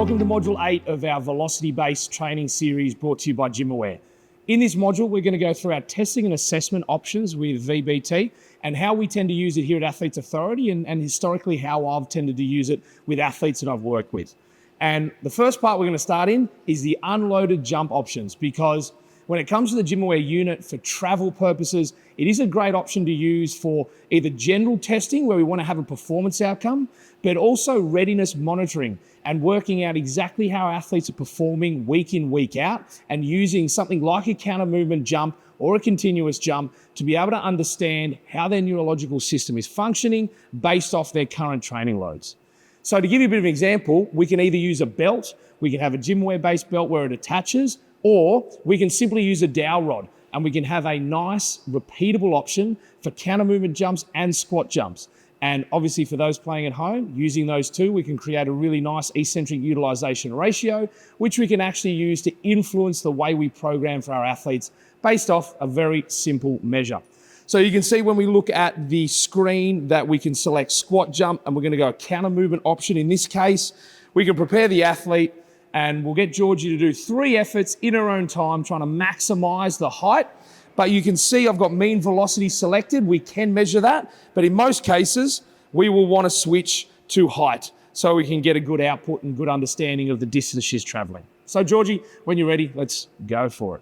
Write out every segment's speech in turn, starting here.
Welcome to Module 8 of our velocity-based training series brought to you by GymAware. In this module, we're going to go through our testing and assessment options with VBT and how we tend to use it here at Athletes Authority and historically how I've tended to use it with athletes that I've worked with. And the first part we're going to start in is the unloaded jump options, because when it comes to the GymAware unit for travel purposes, it is a great option to use for either general testing where we want to have a performance outcome, but also readiness monitoring and working out exactly how athletes are performing week in, week out, and using something like a counter movement jump or a continuous jump to be able to understand how their neurological system is functioning based off their current training loads. So to give you a bit of an example, we can either use a belt, we can have a GymAware based belt where it attaches, or we can simply use a dowel rod and we can have a nice repeatable option for counter movement jumps and squat jumps. And obviously for those playing at home, using those two, we can create a really nice eccentric utilization ratio, which we can actually use to influence the way we program for our athletes based off a very simple measure. So you can see when we look at the screen that we can select squat jump, and we're going to go a counter movement option. In this case, we can prepare the athlete and we'll get Georgie to do 3 efforts in her own time, trying to maximize the height. But you can see I've got mean velocity selected. We can measure that, but in most cases, we will want to switch to height so we can get a good output and good understanding of the distance she's traveling. So Georgie, when you're ready, let's go for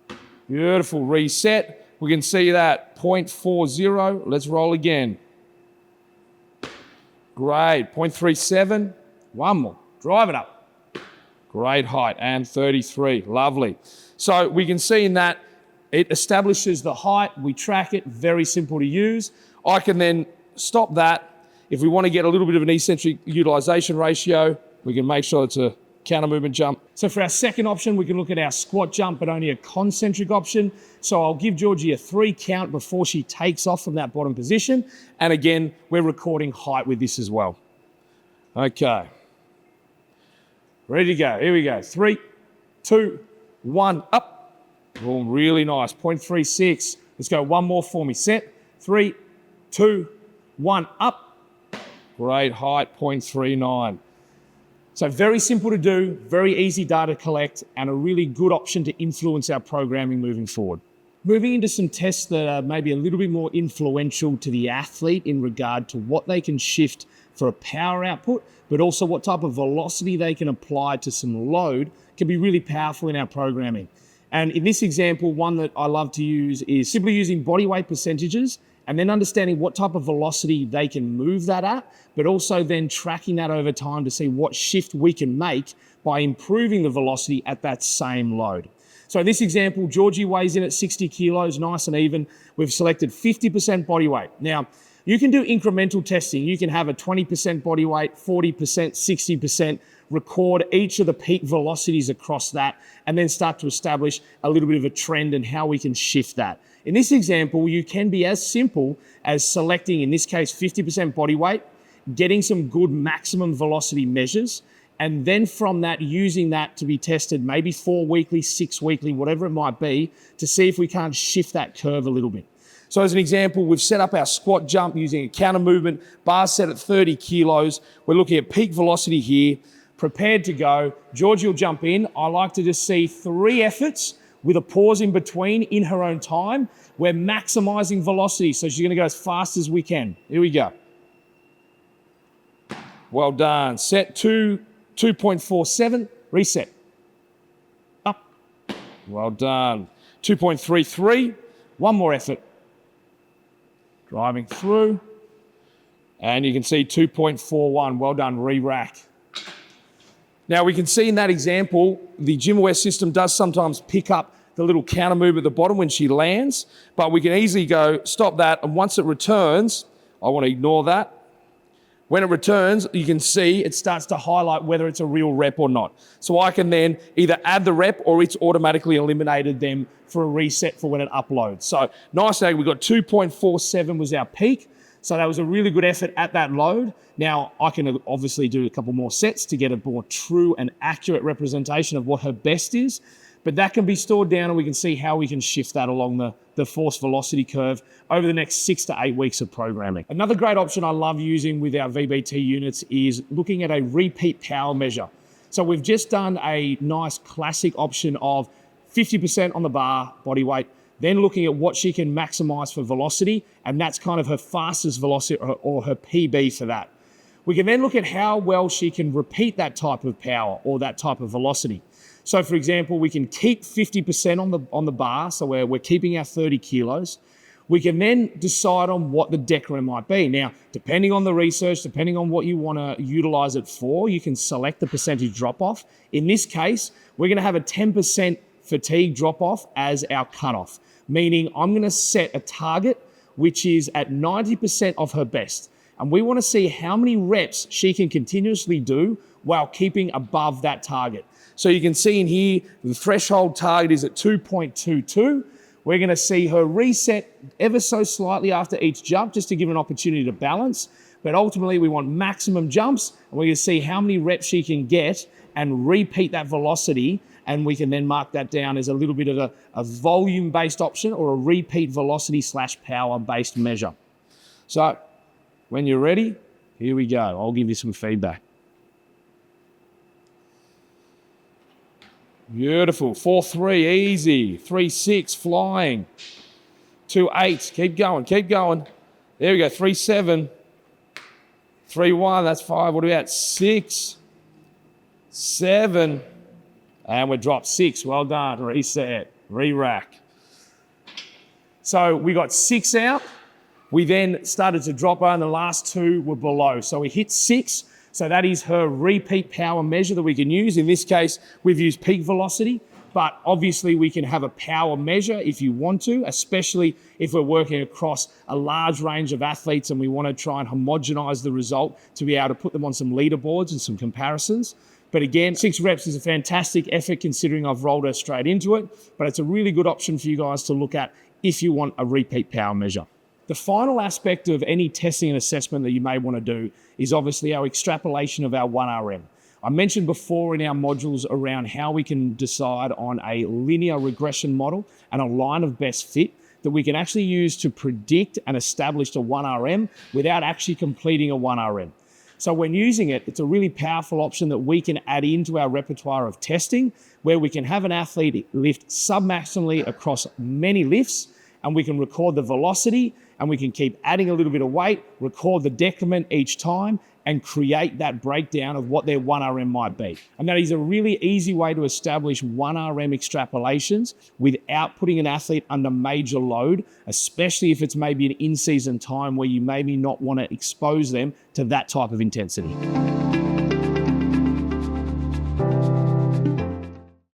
it. Beautiful, reset. We can see that 0.40. Let's roll again. Great, 0.37. One more, drive it up. Great height, and 33, lovely. So we can see in that it establishes the height, we track it, very simple to use. I can then stop that. If we want to get a little bit of an eccentric utilization ratio, we can make sure it's a counter movement jump. So for our second option, we can look at our squat jump, but only a concentric option. So I'll give Georgie a 3 count before she takes off from that bottom position. And again, we're recording height with this as well. Okay. Ready to go, here we go. 3, 2, 1, up. Oh, really nice, 0.36. Let's go one more for me. Set, 3, 2, 1, up. Great height, 0.39. So very simple to do, very easy data to collect, and a really good option to influence our programming moving forward. Moving into some tests that are maybe a little bit more influential to the athlete in regard to what they can shift for a power output, but also what type of velocity they can apply to some load can be really powerful in our programming. And in this example, one that I love to use is simply using body weight percentages and then understanding what type of velocity they can move that at, but also then tracking that over time to see what shift we can make by improving the velocity at that same load. So in this example, Georgie weighs in at 60 kilos, nice and even. We've selected 50% body weight. Now, you can do incremental testing. You can have a 20% body weight, 40%, 60%, record each of the peak velocities across that, and then start to establish a little bit of a trend and how we can shift that. In this example, you can be as simple as selecting, in this case, 50% body weight, getting some good maximum velocity measures, and then from that, using that to be tested maybe 4 weekly, 6 weekly, whatever it might be, to see if we can't shift that curve a little bit. So as an example, we've set up our squat jump using a counter movement, bar set at 30 kilos. We're looking at peak velocity here, prepared to go. Georgie will jump in. I like to just see 3 efforts with a pause in between in her own time. We're maximizing velocity, so she's gonna go as fast as we can. Here we go. Well done. Set 2.47, reset. Up. Well done. 2.33, one more effort. Driving through, and you can see 2.41, well done, re-rack. Now we can see in that example, the GymAware system does sometimes pick up the little counter move at the bottom when she lands, but we can easily go, stop that, and once it returns, I want to ignore that. When it returns, you can see it starts to highlight whether it's a real rep or not. So I can then either add the rep or it's automatically eliminated them for a reset for when it uploads. So nice, we got 2.47 was our peak. So that was a really good effort at that load. Now I can obviously do a couple more sets to get a more true and accurate representation of what her best is. But that can be stored down and we can see how we can shift that along the force velocity curve over the next 6 to 8 weeks of programming. Another great option I love using with our VBT units is looking at a repeat power measure. So we've just done a nice classic option of 50% on the bar, body weight, then looking at what she can maximize for velocity, and that's kind of her fastest velocity or her PB for that. We can then look at how well she can repeat that type of power or that type of velocity. So for example, we can keep 50% on the bar, so we're keeping our 30 kilos. We can then decide on what the decrement might be. Now, depending on the research, depending on what you want to utilize it for, you can select the percentage drop-off. In this case, we're going to have a 10% fatigue drop-off as our cutoff, meaning I'm going to set a target which is at 90% of her best. And we want to see how many reps she can continuously do while keeping above that target. So you can see in here, the threshold target is at 2.22. We're going to see her reset ever so slightly after each jump, just to give her an opportunity to balance. But ultimately, we want maximum jumps, and we're going to see how many reps she can get and repeat that velocity. And we can then mark that down as a little bit of a volume-based option or a repeat velocity/power-based measure. So when you're ready, here we go. I'll give you some feedback. Beautiful. 4-3, easy. 3-6, flying. 2-8, keep going, keep going. There we go. 3-7. 3-1, that's 5. What about 6? 7. And we dropped 6. Well done. Reset. Re-rack. So we got 6 out. We then started to drop her, and the last 2 were below. So we hit 6. So that is her repeat power measure that we can use. In this case, we've used peak velocity, but obviously we can have a power measure if you want to, especially if we're working across a large range of athletes and we want to try and homogenize the result to be able to put them on some leaderboards and some comparisons. But again, 6 reps is a fantastic effort considering I've rolled her straight into it, but it's a really good option for you guys to look at if you want a repeat power measure. The final aspect of any testing and assessment that you may want to do is obviously our extrapolation of our 1RM. I mentioned before in our modules around how we can decide on a linear regression model and a line of best fit that we can actually use to predict and establish a 1RM without actually completing a 1RM. So when using it, it's a really powerful option that we can add into our repertoire of testing, where we can have an athlete lift submaximally across many lifts, and we can record the velocity, and we can keep adding a little bit of weight, record the decrement each time, and create that breakdown of what their 1RM might be. And that is a really easy way to establish 1RM extrapolations without putting an athlete under major load, especially if it's maybe an in-season time where you maybe not want to expose them to that type of intensity.